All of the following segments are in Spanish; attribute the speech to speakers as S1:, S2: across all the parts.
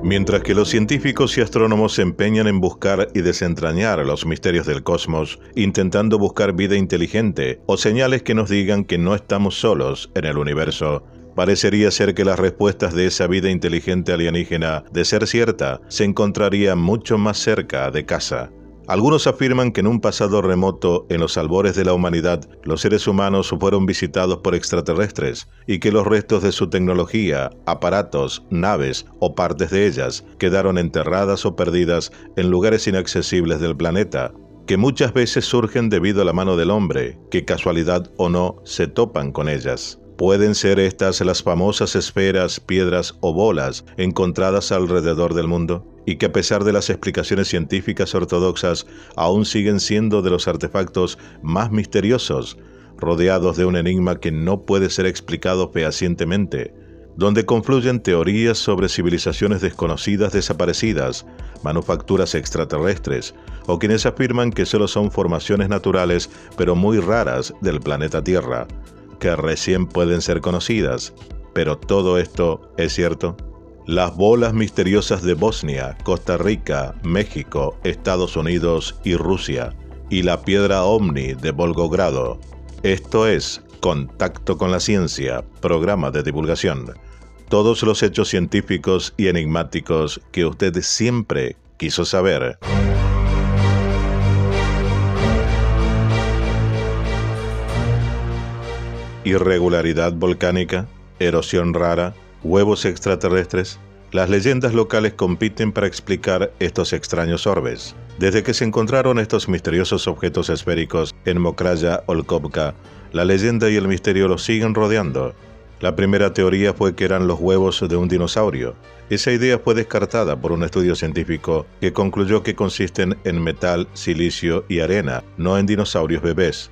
S1: Mientras que los científicos y astrónomos se empeñan en buscar y desentrañar los misterios del cosmos, intentando buscar vida inteligente o señales que nos digan que no estamos solos en el universo, parecería ser que las respuestas de esa vida inteligente alienígena, de ser cierta, se encontrarían mucho más cerca de casa. Algunos afirman que en un pasado remoto, en los albores de la humanidad, los seres humanos fueron visitados por extraterrestres y que los restos de su tecnología, aparatos, naves o partes de ellas quedaron enterradas o perdidas en lugares inaccesibles del planeta, que muchas veces surgen debido a la mano del hombre, que casualidad o no se topan con ellas. ¿Pueden ser estas las famosas esferas, piedras o bolas encontradas alrededor del mundo? Y que a pesar de las explicaciones científicas ortodoxas, aún siguen siendo de los artefactos más misteriosos, rodeados de un enigma que no puede ser explicado fehacientemente, donde confluyen teorías sobre civilizaciones desconocidas desaparecidas, manufacturas extraterrestres, o quienes afirman que solo son formaciones naturales, pero muy raras del planeta Tierra, que recién pueden ser conocidas. Pero todo esto es cierto. Las bolas misteriosas de Bosnia, Costa Rica, México, Estados Unidos y Rusia, y la piedra Omni de Volgogrado. Esto es Contacto con la Ciencia, programa de divulgación. Todos los hechos científicos y enigmáticos que usted siempre quiso saber. Irregularidad volcánica, erosión rara, huevos extraterrestres. Las leyendas locales compiten para explicar estos extraños orbes. Desde que se encontraron estos misteriosos objetos esféricos en Mokraya Olkovka, la leyenda y el misterio los siguen rodeando. La primera teoría fue que eran los huevos de un dinosaurio. Esa idea fue descartada por un estudio científico que concluyó que consisten en metal, silicio y arena, no en dinosaurios bebés.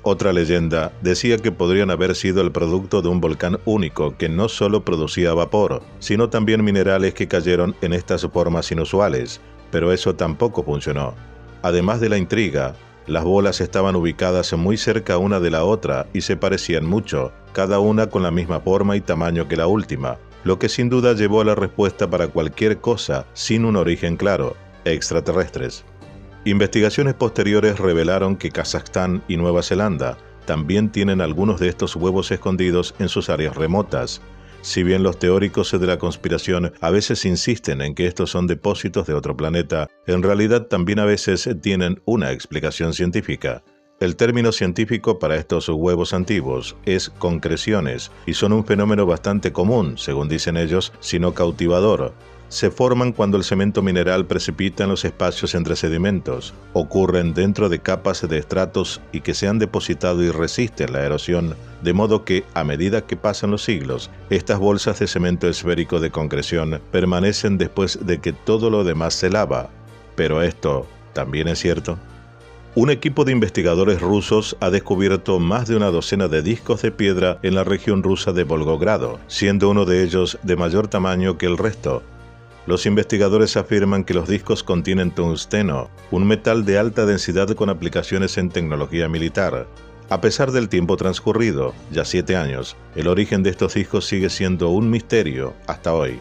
S1: Otra leyenda decía que podrían haber sido el producto de un volcán único que no solo producía vapor, sino también minerales que cayeron en estas formas inusuales, pero eso tampoco funcionó. Además de la intriga, las bolas estaban ubicadas muy cerca una de la otra y se parecían mucho, cada una con la misma forma y tamaño que la última, lo que sin duda llevó a la respuesta para cualquier cosa sin un origen claro: extraterrestres. Investigaciones posteriores revelaron que Kazajstán y Nueva Zelanda también tienen algunos de estos huevos escondidos en sus áreas remotas. Si bien los teóricos de la conspiración a veces insisten en que estos son depósitos de otro planeta, en realidad también a veces tienen una explicación científica. El término científico para estos huevos antiguos es concreciones y son un fenómeno bastante común, según dicen ellos, sino cautivador. Se forman cuando el cemento mineral precipita en los espacios entre sedimentos, ocurren dentro de capas de estratos y que se han depositado y resisten la erosión, de modo que, a medida que pasan los siglos, estas bolsas de cemento esférico de concreción permanecen después de que todo lo demás se lava. ¿Pero esto también es cierto? Un equipo de investigadores rusos ha descubierto más de una docena de discos de piedra en la región rusa de Volgogrado, siendo uno de ellos de mayor tamaño que el resto. Los investigadores afirman que los discos contienen tungsteno, un metal de alta densidad con aplicaciones en tecnología militar. A pesar del tiempo transcurrido, ya 7 años, el origen de estos discos sigue siendo un misterio hasta hoy.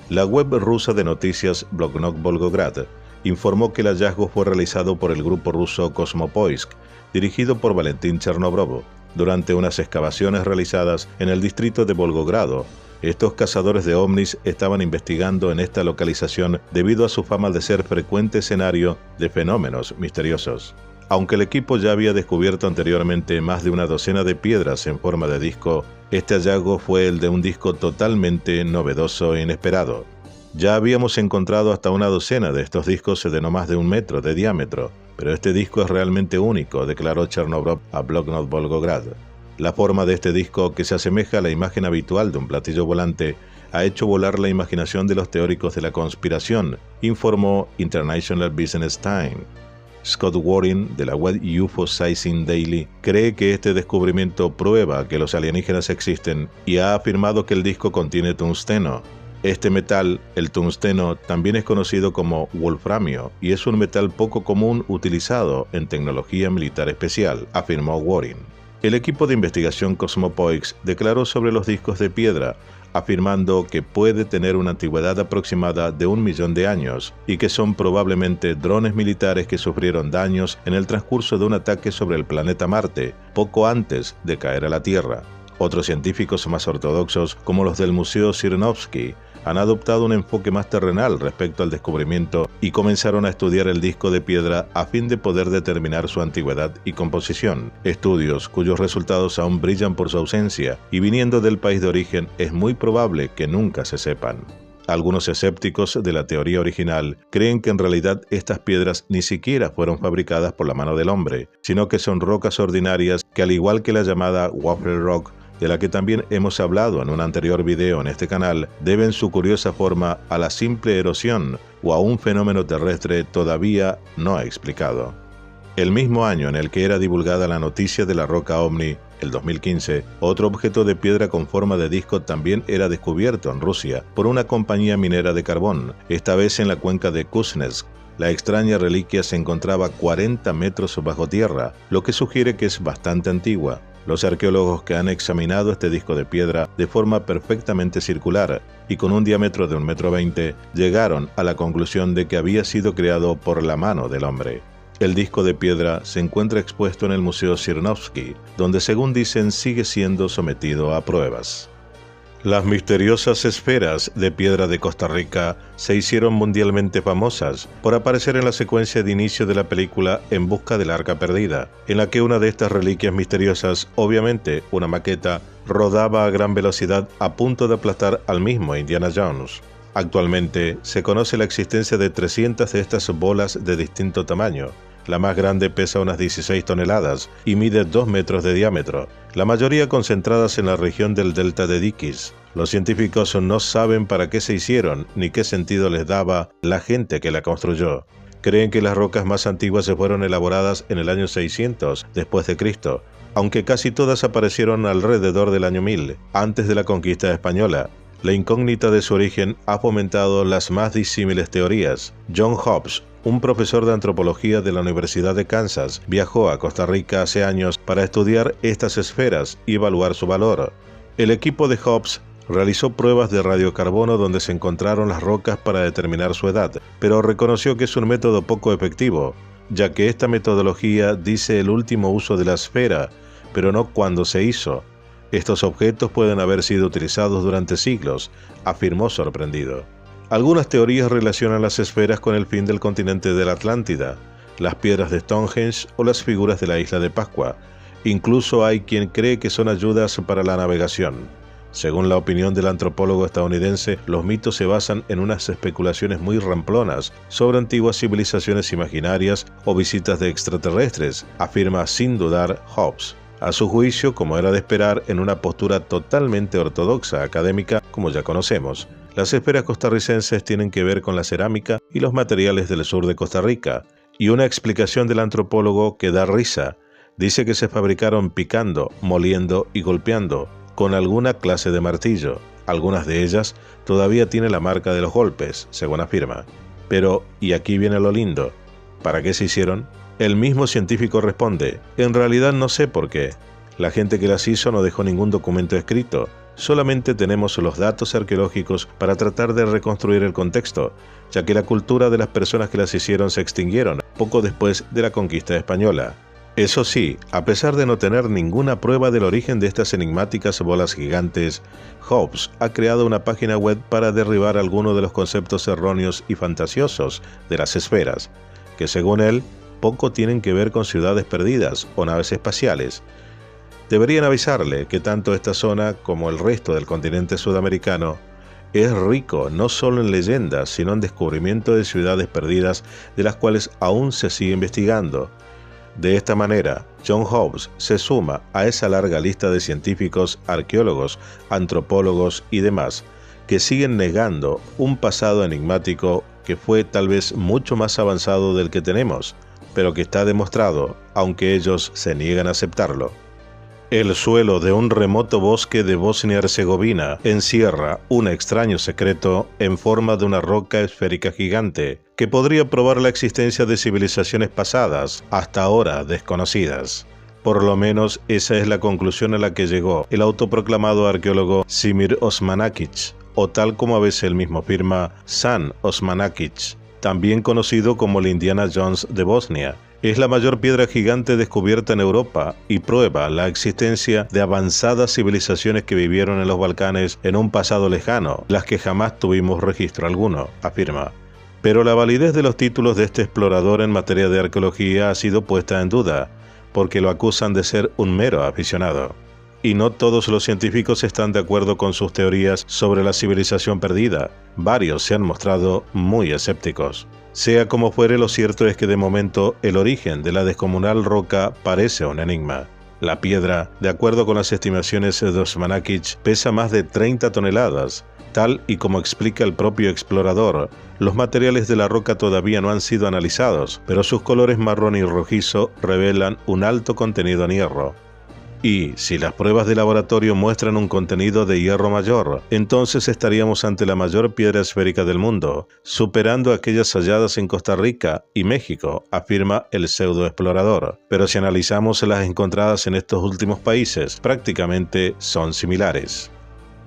S1: La web rusa de noticias Blognog Volgograd informó que el hallazgo fue realizado por el grupo ruso Kosmopoisk, dirigido por Valentín Chernobrov, durante unas excavaciones realizadas en el distrito de Volgogrado. Estos cazadores de ovnis estaban investigando en esta localización debido a su fama de ser frecuente escenario de fenómenos misteriosos. Aunque el equipo ya había descubierto anteriormente más de una docena de piedras en forma de disco, este hallazgo fue el de un disco totalmente novedoso e inesperado. Ya habíamos encontrado hasta una docena de estos discos de no más de 1 metro de diámetro, pero este disco es realmente único, declaró Chernobrov a Blognog Volgograd. La forma de este disco, que se asemeja a la imagen habitual de un platillo volante, ha hecho volar la imaginación de los teóricos de la conspiración, informó International Business Times. Scott Warren, de la web UFO Sizing Daily, cree que este descubrimiento prueba que los alienígenas existen y ha afirmado que el disco contiene tungsteno. Este metal, el tungsteno, también es conocido como wolframio y es un metal poco común utilizado en tecnología militar especial, afirmó Warren. El equipo de investigación Kosmopoisk declaró sobre los discos de piedra: afirmando que puede tener una antigüedad aproximada de 1 millón de años y que son probablemente drones militares que sufrieron daños en el transcurso de un ataque sobre el planeta Marte, poco antes de caer a la Tierra. Otros científicos más ortodoxos, como los del Museo Svirnovskiy, han adoptado un enfoque más terrenal respecto al descubrimiento y comenzaron a estudiar el disco de piedra a fin de poder determinar su antigüedad y composición, estudios cuyos resultados aún brillan por su ausencia y viniendo del país de origen es muy probable que nunca se sepan. Algunos escépticos de la teoría original creen que en realidad estas piedras ni siquiera fueron fabricadas por la mano del hombre, sino que son rocas ordinarias que, al igual que la llamada Waffle Rock, de la que también hemos hablado en un anterior video en este canal, deben su curiosa forma a la simple erosión o a un fenómeno terrestre todavía no explicado. El mismo año en el que era divulgada la noticia de la roca OVNI, el 2015, otro objeto de piedra con forma de disco también era descubierto en Rusia por una compañía minera de carbón, esta vez en la cuenca de Kuznetsk. La extraña reliquia se encontraba 40 metros bajo tierra, lo que sugiere que es bastante antigua. Los arqueólogos que han examinado este disco de piedra de forma perfectamente circular y con un diámetro de 1,20 m llegaron a la conclusión de que había sido creado por la mano del hombre. El disco de piedra se encuentra expuesto en el Museo Svirnovskiy, donde según dicen sigue siendo sometido a pruebas. Las misteriosas esferas de piedra de Costa Rica se hicieron mundialmente famosas por aparecer en la secuencia de inicio de la película En busca del arca perdida, en la que una de estas reliquias misteriosas, obviamente una maqueta, rodaba a gran velocidad a punto de aplastar al mismo Indiana Jones. Actualmente se conoce la existencia de 300 de estas bolas de distinto tamaño. La más grande pesa unas 16 toneladas y mide 2 metros de diámetro, la mayoría concentradas en la región del delta de Dikis. Los científicos no saben para qué se hicieron ni qué sentido les daba la gente que la construyó. Creen que las rocas más antiguas se fueron elaboradas en el año 600 después de Cristo, aunque casi todas aparecieron alrededor del año 1000, antes de la conquista española. La incógnita de su origen ha fomentado las más disímiles teorías. John Hobbs, un profesor de antropología de la Universidad de Kansas, viajó a Costa Rica hace años para estudiar estas esferas y evaluar su valor. El equipo de Hobbs realizó pruebas de radiocarbono donde se encontraron las rocas para determinar su edad, pero reconoció que es un método poco efectivo, ya que esta metodología dice el último uso de la esfera, pero no cuándo se hizo. Estos objetos pueden haber sido utilizados durante siglos, afirmó sorprendido. Algunas teorías relacionan las esferas con el fin del continente de la Atlántida, las piedras de Stonehenge o las figuras de la isla de Pascua. Incluso hay quien cree que son ayudas para la navegación. Según la opinión del antropólogo estadounidense, los mitos se basan en unas especulaciones muy ramplonas sobre antiguas civilizaciones imaginarias o visitas de extraterrestres, afirma sin dudar Hobbes. A su juicio, como era de esperar, en una postura totalmente ortodoxa académica, como ya conocemos. Las esferas costarricenses tienen que ver con la cerámica y los materiales del sur de Costa Rica, y una explicación del antropólogo que da risa. Dice que se fabricaron picando, moliendo y golpeando, con alguna clase de martillo. Algunas de ellas todavía tienen la marca de los golpes, según afirma. Pero, y aquí viene lo lindo, ¿para qué se hicieron? El mismo científico responde, en realidad no sé por qué. La gente que las hizo no dejó ningún documento escrito, solamente tenemos los datos arqueológicos para tratar de reconstruir el contexto, ya que la cultura de las personas que las hicieron se extinguieron poco después de la conquista española. Eso sí, a pesar de no tener ninguna prueba del origen de estas enigmáticas bolas gigantes, Hobbes ha creado una página web para derribar algunos de los conceptos erróneos y fantasiosos de las esferas, que según él, poco tienen que ver con ciudades perdidas o naves espaciales. Deberían avisarle que tanto esta zona como el resto del continente sudamericano es rico no solo en leyendas, sino en descubrimiento de ciudades perdidas de las cuales aún se sigue investigando. De esta manera, John Hobbes se suma a esa larga lista de científicos, arqueólogos, antropólogos y demás que siguen negando un pasado enigmático que fue tal vez mucho más avanzado del que tenemos, pero que está demostrado, aunque ellos se niegan a aceptarlo. El suelo de un remoto bosque de Bosnia-Herzegovina encierra un extraño secreto en forma de una roca esférica gigante que podría probar la existencia de civilizaciones pasadas, hasta ahora desconocidas. Por lo menos esa es la conclusión a la que llegó el autoproclamado arqueólogo Semir Osmanagić, o tal como a veces él mismo afirma, San Osmanagić, también conocido como el Indiana Jones de Bosnia. Es la mayor piedra gigante descubierta en Europa y prueba la existencia de avanzadas civilizaciones que vivieron en los Balcanes en un pasado lejano, las que jamás tuvimos registro alguno, afirma. Pero la validez de los títulos de este explorador en materia de arqueología ha sido puesta en duda, porque lo acusan de ser un mero aficionado. Y no todos los científicos están de acuerdo con sus teorías sobre la civilización perdida. Varios se han mostrado muy escépticos. Sea como fuere, lo cierto es que de momento el origen de la descomunal roca parece un enigma. La piedra, de acuerdo con las estimaciones de Osmanagić, pesa más de 30 toneladas. Tal y como explica el propio explorador, los materiales de la roca todavía no han sido analizados, pero sus colores marrón y rojizo revelan un alto contenido en hierro. Y si las pruebas de laboratorio muestran un contenido de hierro mayor, entonces estaríamos ante la mayor piedra esférica del mundo, superando aquellas halladas en Costa Rica y México, afirma el pseudoexplorador. Pero si analizamos las encontradas en estos últimos países, prácticamente son similares.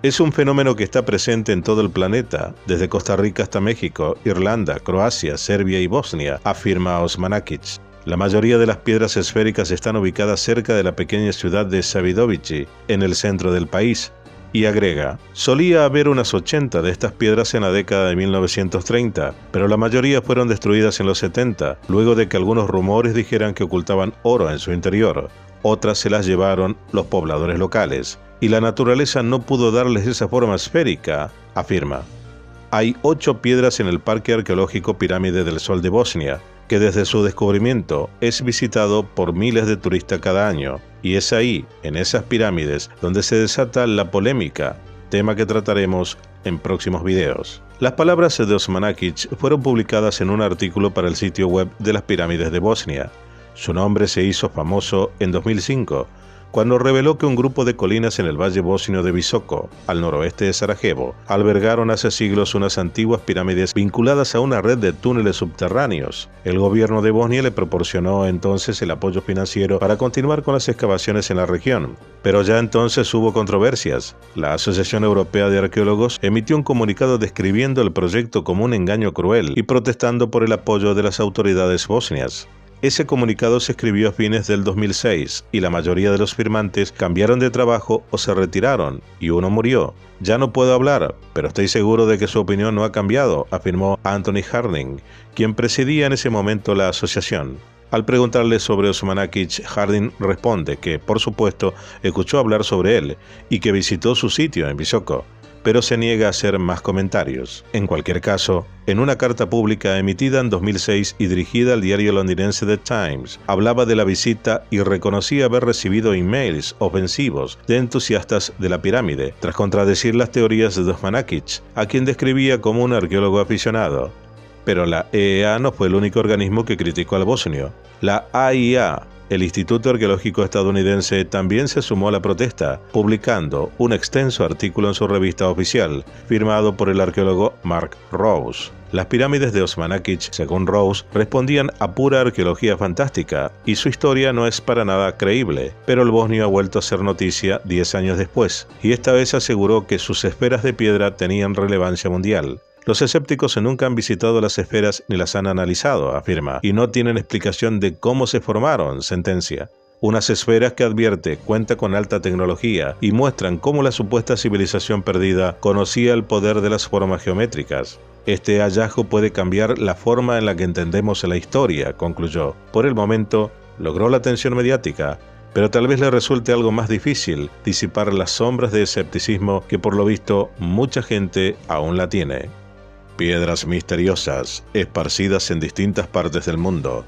S1: Es un fenómeno que está presente en todo el planeta, desde Costa Rica hasta México, Irlanda, Croacia, Serbia y Bosnia, afirma Osmanagić. La mayoría de las piedras esféricas están ubicadas cerca de la pequeña ciudad de Zawidowice, en el centro del país, y agrega, solía haber unas 80 de estas piedras en la década de 1930, pero la mayoría fueron destruidas en los 70, luego de que algunos rumores dijeran que ocultaban oro en su interior. Otras se las llevaron los pobladores locales, y la naturaleza no pudo darles esa forma esférica, afirma. Hay 8 piedras en el Parque Arqueológico Pirámide del Sol de Bosnia, que desde su descubrimiento es visitado por miles de turistas cada año, y es ahí, en esas pirámides, donde se desata la polémica, tema que trataremos en próximos videos. Las palabras de Osmanagić fueron publicadas en un artículo para el sitio web de las pirámides de Bosnia. Su nombre se hizo famoso en 2005, cuando reveló que un grupo de colinas en el valle bosnio de Visoko, al noroeste de Sarajevo, albergaron hace siglos unas antiguas pirámides vinculadas a una red de túneles subterráneos. El gobierno de Bosnia le proporcionó entonces el apoyo financiero para continuar con las excavaciones en la región. Pero ya entonces hubo controversias. La Asociación Europea de Arqueólogos emitió un comunicado describiendo el proyecto como un engaño cruel y protestando por el apoyo de las autoridades bosnias. Ese comunicado se escribió a fines del 2006 y la mayoría de los firmantes cambiaron de trabajo o se retiraron, y uno murió. Ya no puedo hablar, pero estoy seguro de que su opinión no ha cambiado, afirmó Anthony Harding, quien presidía en ese momento la asociación. Al preguntarle sobre Osmanagić, Harding responde que, por supuesto, escuchó hablar sobre él y que visitó su sitio en Visoko, pero se niega a hacer más comentarios. En cualquier caso, en una carta pública emitida en 2006 y dirigida al diario londinense The Times, hablaba de la visita y reconocía haber recibido emails ofensivos de entusiastas de la pirámide, tras contradecir las teorías de Osmanagić, a quien describía como un arqueólogo aficionado. Pero la EEA no fue el único organismo que criticó al bosnio. La AIA, el Instituto Arqueológico Estadounidense, también se sumó a la protesta, publicando un extenso artículo en su revista oficial, firmado por el arqueólogo Mark Rose. Las pirámides de Osmanagić, según Rose, respondían a pura arqueología fantástica, y su historia no es para nada creíble, pero el bosnio ha vuelto a ser noticia 10 años después, y esta vez aseguró que sus esferas de piedra tenían relevancia mundial. Los escépticos nunca han visitado las esferas ni las han analizado, afirma, y no tienen explicación de cómo se formaron, sentencia. Unas esferas que advierte cuenta con alta tecnología y muestran cómo la supuesta civilización perdida conocía el poder de las formas geométricas. Este hallazgo puede cambiar la forma en la que entendemos la historia, concluyó. Por el momento, logró la atención mediática, pero tal vez le resulte algo más difícil disipar las sombras de escepticismo que por lo visto mucha gente aún la tiene. Piedras misteriosas, esparcidas en distintas partes del mundo,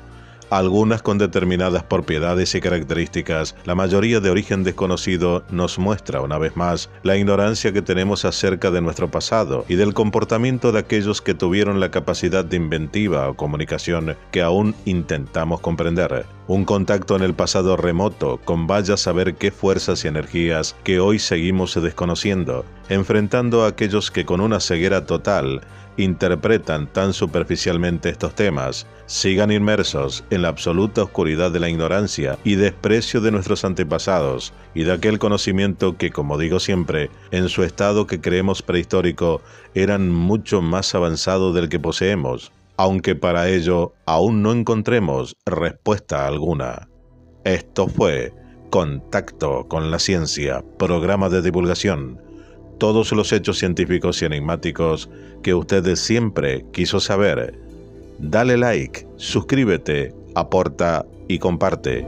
S1: algunas con determinadas propiedades y características, la mayoría de origen desconocido, nos muestra una vez más la ignorancia que tenemos acerca de nuestro pasado y del comportamiento de aquellos que tuvieron la capacidad de inventiva o comunicación que aún intentamos comprender. Un contacto en el pasado remoto con vaya a saber qué fuerzas y energías que hoy seguimos desconociendo. enfrentando a aquellos que con una ceguera total interpretan tan superficialmente estos temas, sigan inmersos en la absoluta oscuridad de la ignorancia y desprecio de nuestros antepasados y de aquel conocimiento que, como digo siempre, en su estado que creemos prehistórico, eran mucho más avanzado del que poseemos, aunque para ello aún no encontremos respuesta alguna. Esto fue Contacto con la Ciencia, programa de divulgación. Todos los hechos científicos y enigmáticos que usted siempre quiso saber. Dale like, suscríbete, aporta y comparte.